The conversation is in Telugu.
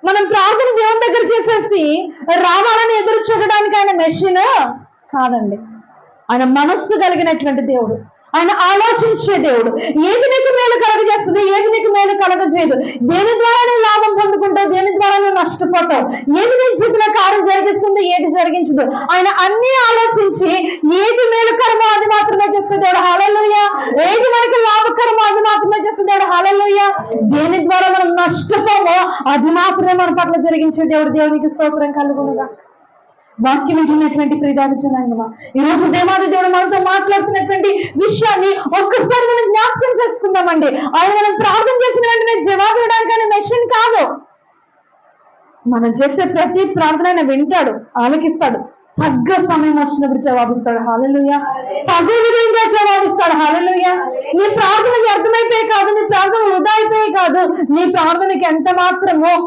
మనం ప్రార్థన దేవుని దగ్గర చేసేసి రావాలని ఎదురు చూడడానికి ఆయన మెషిన్ కాదండి. ఆయన మనస్సు కలిగినటువంటి దేవుడు, ఆయన ఆలోచించే దేవుడు. ఏది నీకు మేలు కలగజేస్తుంది, ఏది నీకు మేలు కలగజేయదు, దేని ద్వారా నువ్వు లాభం పొందుకుంటావు, దేని ద్వారా నువ్వు నష్టపోతావు, ఏది నీ జీవితంలో కార్యం జరిగిస్తుంది, ఏది జరిగించదు, ఆయన అన్ని ఆలోచించి ఏది మేలుకరమో అది మాత్రమే చేసే దేవుడు. హల్లెలూయా. ఏది మనకి లాభకరమో అది మాత్రమే చేసే దేవుడు. హల్లెలూయా. దేని ద్వారా మనం నష్టపోమో అది మాత్రమే మన పట్ల జరిగించే దేవుడు. దేవునికి స్తోత్రం కలుగునుగా. వాక్యం వింటున్నటువంటి ప్రియమైన జనాంగమా, ఈ రోజు దేవాది దేవుడు మనతో మాట్లాడుతున్నటువంటి విషయాన్ని ఒక్కసారి మనం జ్ఞాపకం చేసుకుందామండి. ఆయన మనం ప్రార్థన చేసిన వెంటనే జవాబు ఇవ్వడానికి మెషిన్ కాదు. మనం చేసే ప్రతి ప్రార్థన ఆయన వింటాడు, ఆలకిస్తాడు. తగ్గ సమయం వచ్చినప్పుడు జవాబిస్తాడు. హల్లెలూయా. తగు విధంగా జవాబిస్తాడు. హల్లెలూయా. నీ ప్రార్థనకి అర్థమైపోయి కాదు, నీ ప్రార్థన వృధా అయిపోయి కాదు, నీ ప్రార్థనకి ఎంత మాత్రమో